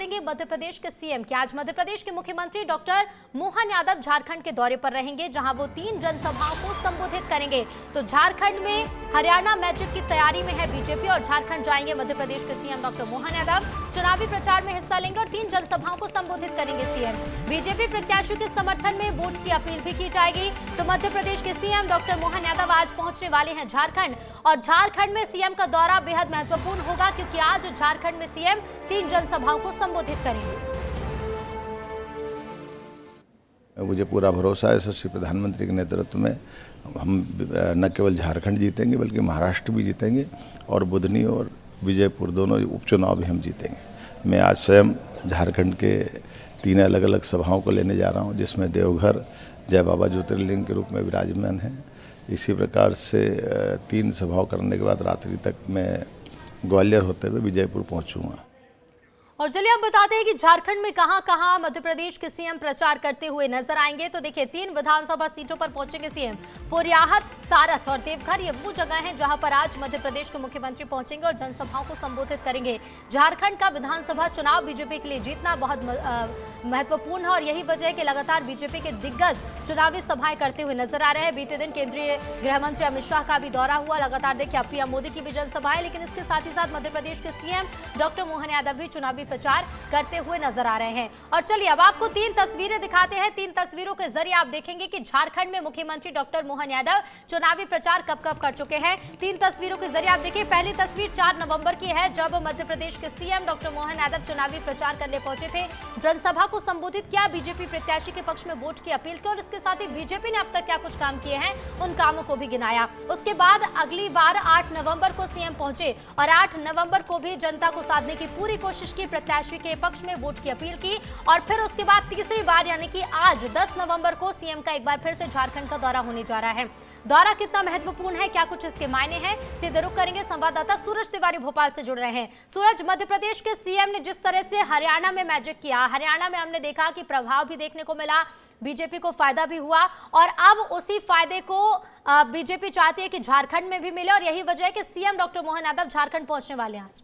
करेंगे मध्य प्रदेश के सीएम की। आज मध्य प्रदेश के मुख्यमंत्री डॉक्टर मोहन यादव झारखंड के दौरे पर रहेंगे, जहां वो 3 जनसभाओं को संबोधित करेंगे। तो झारखंड में हरियाणा मैजिक की तैयारी में है बीजेपी और झारखंड जाएंगे मध्य प्रदेश के सीएम डॉक्टर मोहन यादव। चुनावी प्रचार में हिस्सा लेंगे और 3 जनसभाओं को संबोधित करेंगे सीएम। बीजेपी प्रत्याशियों के समर्थन में वोट की अपील भी की जाएगी। तो मध्य प्रदेश के सीएम डॉक्टर मोहन यादव आज पहुंचने वाले हैं झारखंड, और झारखंड में सीएम का दौरा बेहद महत्वपूर्ण होगा, क्योंकि आज झारखंड में सीएम 3 जनसभाओं को संबोधित करेंगे। मुझे पूरा भरोसा है यशस्वी प्रधानमंत्री के नेतृत्व में हम न केवल झारखंड जीतेंगे बल्कि महाराष्ट्र भी जीतेंगे, और बुधनी और विजयपुर दोनों उपचुनाव भी हम जीतेंगे। मैं आज स्वयं झारखंड के 3 अलग अलग सभाओं को लेने जा रहा हूं, जिसमें देवघर जय बाबा ज्योतिर्लिंग के रूप में विराजमान है। इसी प्रकार से 3 सभाओं करने के बाद रात्रि तक मैं ग्वालियर होते हुए विजयपुर पहुंचूंगा। और चलिए अब बताते हैं कि झारखंड में कहां-कहां मध्य प्रदेश के सीएम प्रचार करते हुए नजर आएंगे। तो देखिए 3 विधानसभा सीटों पर पहुंचेंगे सीएम। पोरियाहत, सारथ और देवघर ये वो जगह हैं जहां पर आज मध्य प्रदेश के मुख्यमंत्री पहुंचेंगे और जनसभाओं को संबोधित करेंगे। झारखंड का विधानसभा चुनाव बीजेपी के लिए जीतना बहुत महत्वपूर्ण है, और यही वजह है कि लगातार बीजेपी के दिग्गज चुनावी सभाएं करते हुए नजर आ रहे हैं। बीते दिन केंद्रीय गृह मंत्री अमित शाह का भी दौरा हुआ। लगातार देखिए पीएम मोदी की भी जनसभा है, लेकिन इसके साथ ही साथ मध्य प्रदेश के सीएम डॉक्टर मोहन यादव भी चुनावी प्रचार करते हुए नजर आ रहे हैं। और चलिए अब आपको 3 तस्वीरें दिखाते हैं। 3 तस्वीरों के जरिए आप देखेंगे कि झारखंड में मुख्यमंत्री डॉक्टर मोहन यादव चुनावी प्रचार कब कर चुके हैं। 3 तस्वीरों के जरिए आप देखिए। पहली तस्वीर 4 नवंबर की है, जब मध्य प्रदेश के सीएम डॉक्टर मोहन यादव चुनावी प्रचार करने पहुंचे थे। जनसभा को संबोधित किया, बीजेपी प्रत्याशी के पक्ष में वोट की अपील की, और इसके साथ ही बीजेपी ने अब तक क्या कुछ काम किए हैं उन कामों को भी गिनाया। उसके बाद अगली बार 8 नवंबर को सीएम पहुंचे और 8 नवंबर को भी जनता को साधने की पूरी कोशिश की, प्रत्याशी के पक्ष में वोट की अपील की, और फिर उसके बाद तीसरी बार यानी कि आज 10 नवंबर को सीएम का एक बार फिर से झारखंड का दौरा होने जा रहा है। दौरा कितना महत्वपूर्ण है, क्या कुछ इसके मायने हैं, सीधे रुख करेंगे। संवाददाता सूरज तिवारी भोपाल से जुड़ रहे हैं। सूरज, मध्य प्रदेश के सीएम ने जिस तरह से हरियाणा में मैजिक किया, हरियाणा में हमने देखा कि प्रभाव भी देखने को मिला, बीजेपी को फायदा भी हुआ, और अब उसी फायदे को बीजेपी चाहती है कि झारखंड में भी मिले, और यही वजह है कि सीएम डॉक्टर मोहन यादव झारखंड पहुंचने वाले हैं आज।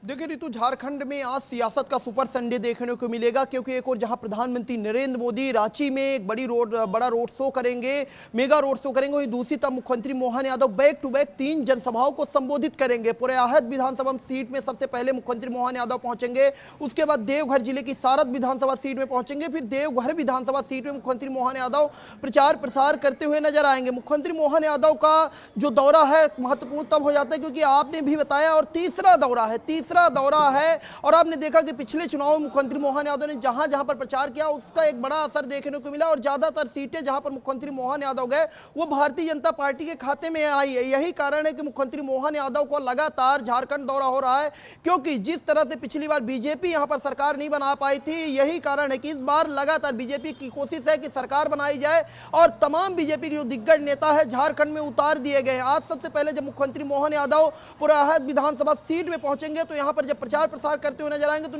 देखिए रितु, झारखंड में आज सियासत का सुपर संडे देखने को मिलेगा, क्योंकि एक और जहां प्रधानमंत्री नरेंद्र मोदी रांची में एक बड़ा रोड शो करेंगे, मेगा रोड शो करेंगे, वहीं दूसरी तरफ मुख्यमंत्री Mohan Yadav back to back 3 जनसभाओं को संबोधित करेंगे। पोरियाहत विधानसभा सीट में सबसे पहले मुख्यमंत्री मोहन यादव पहुंचेंगे, उसके बाद देवघर जिले की सारथ विधानसभा सीट में पहुंचेंगे, फिर देवघर विधानसभा सीट में मुख्यमंत्री मोहन यादव प्रचार प्रसार करते हुए नजर आएंगे। मुख्यमंत्री मोहन यादव का जो दौरा है महत्वपूर्ण तब हो जाता है क्योंकि आपने भी बताया, और तीसरा दौरा है, और आपने देखा कि पिछले चुनाव में मुख्यमंत्री मोहन यादव ने जहां पर प्रचार किया उसका एक बड़ा असर देखने को मिला, और ज्यादातर सीटें जहां पर मुख्यमंत्री मोहन यादव गए वो भारतीय जनता पार्टी के खाते में आई है। यही कारण है कि मुख्यमंत्री मोहन यादव को लगातार झारखंड दौरा हो रहा है, क्योंकि जिस तरह से पिछली बार बीजेपी यहां पर सरकार नहीं बना पाई थी, यही कारण है कि इस बार लगातार बीजेपी की कोशिश है कि सरकार बनाई जाए, और तमाम बीजेपी के जो दिग्गज नेता है झारखंड में उतार दिए गए हैं। आज सबसे पहले जब मुख्यमंत्री मोहन यादव पोरियाहत विधानसभा सीट में पहुंचेंगे, तो यहां पर जब प्रचार प्रसार करते हुए नजर आएंगे, तो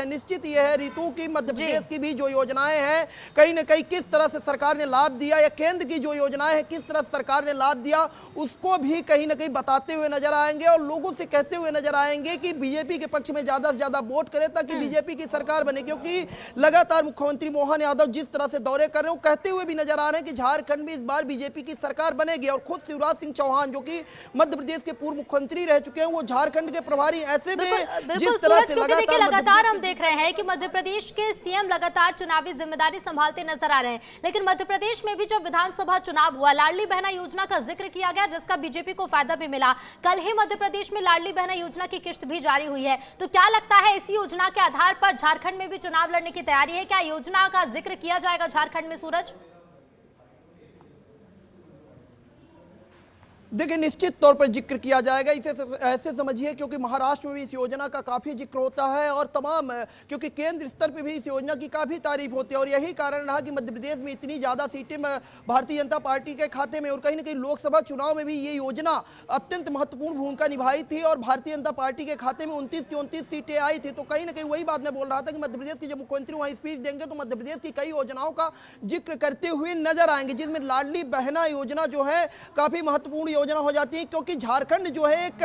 निश्चित यह है रितु की मध्य प्रदेश की भी जो योजनाएं हैं कहीं ना कहीं किस तरह से सरकार ने लाभ दिया, या केंद्र की जो योजनाएं हैं किस तरह से सरकार ने लाभ दिया, उसको भी कहीं ना कहीं बताते हुए नजर आएंगे, और लोगों से कहते हुए नजर आएंगे कि बीजेपी के पक्ष में ज्यादा से ज्यादा वोट करें ताकि बीजेपी की सरकार बने। क्योंकि लगातार मुख्यमंत्री मोहन यादव जिस तरह से दौरे कर रहे हैं, कहते हुए भी नजर आ रहे हैं कि झारखंड में इस बार बीजेपी की सरकार बनेगी, और खुद शिवराज सिंह चौहान जो कि मध्य प्रदेश के पूर्व मुख्यमंत्री रह चुके हैं, वो झारखंड के प्रभारी, ऐसे में जिस तरह से लगातार हम देख रहे हैं कि मध्य प्रदेश के सीएम लगातार चुनावी जिम्मेदारी संभालते नजर आ रहे हैं, लेकिन मध्य प्रदेश में भी जब विधानसभा चुनाव हुआ, लाडली बहना योजना का जिक्र किया गया, जिसका बीजेपी को फायदा भी मिला। कल ही मध्य प्रदेश में लाडली बहना योजना की किस्त भी जारी हुई है। तो क्या लगता है इसी योजना के आधार पर झारखंड में भी चुनाव लड़ने की तैयारी है? क्या योजना का जिक्र किया जाएगा झारखंड में, सूरज? देखिए निश्चित तौर पर जिक्र किया जाएगा, इसे ऐसे समझिए क्योंकि महाराष्ट्र में भी इस योजना का काफ़ी जिक्र होता है, और तमाम क्योंकि केंद्र स्तर पर भी इस योजना की काफ़ी तारीफ होती है, और यही कारण रहा कि मध्य प्रदेश में इतनी ज़्यादा सीटें भारतीय जनता पार्टी के खाते में, और कहीं ना कहीं लोकसभा चुनाव में भी ये योजना अत्यंत महत्वपूर्ण भूमिका निभाई थी, और भारतीय जनता पार्टी के खाते में 29 की 29 सीटें आई थी। तो कहीं ना कहीं वही बात मैं बोल रहा था कि मध्य प्रदेश के जब मुख्यमंत्री वहाँ स्पीच देंगे तो मध्य प्रदेश की कई योजनाओं का जिक्र करते हुए नजर आएंगे, जिसमें लाडली बहना योजना जो है काफ़ी महत्वपूर्ण योजना हो जाती है, क्योंकि झारखंड जो है एक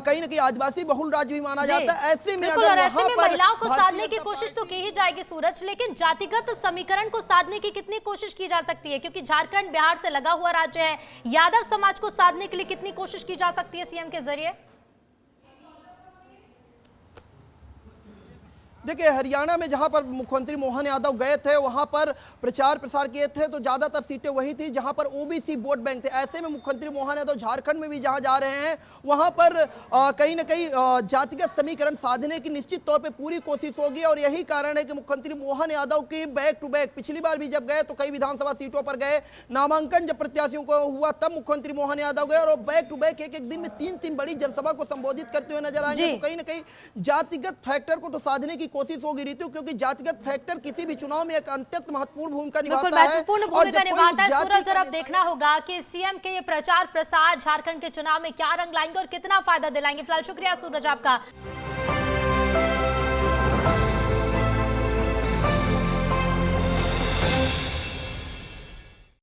कहीं ना कहीं आदिवासी बहुल राज्य भी माना जाता है। ऐसे में बिल्कुल, अगर और ऐसे वहां में पर महिलाओं को भारतीय साधने की जनता कोशिश तो पार्टी की ही जाएगी सूरज, लेकिन जातिगत समीकरण को साधने की कितनी कोशिश की जा सकती है, क्योंकि झारखंड बिहार से लगा हुआ राज्य है। यादव समाज को साधने के लिए कितनी कोशिश की जा सकती है सीएम के जरिए? देखिए, हरियाणा में जहां पर मुख्यमंत्री मोहन यादव गए थे, वहां पर प्रचार प्रसार किए थे, तो ज्यादातर सीटें वही थी जहां पर ओबीसी वोट बैंक थे। ऐसे में मुख्यमंत्री मोहन यादव झारखंड में भी जहां जा रहे हैं, वहां पर कहीं ना कहीं जातिगत समीकरण साधने की निश्चित तौर पे पूरी कोशिश होगी। और यही कारण है कि मुख्यमंत्री मोहन यादव की बैक टू बैक, पिछली बार भी जब गए तो कई विधानसभा सीटों पर गए, नामांकन जब प्रत्याशियों को हुआ तब मुख्यमंत्री मोहन यादव गए, और बैक टू बैक एक एक दिन में 3 बड़ी जनसभा को संबोधित करते हुए नजर आएंगे। तो कहीं ना कहीं जातिगत फैक्टर को तो साधने की कोशिश होगी ऋतु, क्योंकि जातिगत फैक्टर किसी भी चुनाव में एक अत्यंत महत्वपूर्ण भूमिका निभाता है। महत्वपूर्ण भूमिका निभाता है सूरज, और अब देखना होगा कि सीएम के ये प्रचार प्रसार झारखंड के चुनाव में क्या रंग लाएंगे और कितना फायदा दिलाएंगे। फिलहाल शुक्रिया सूरज आपका।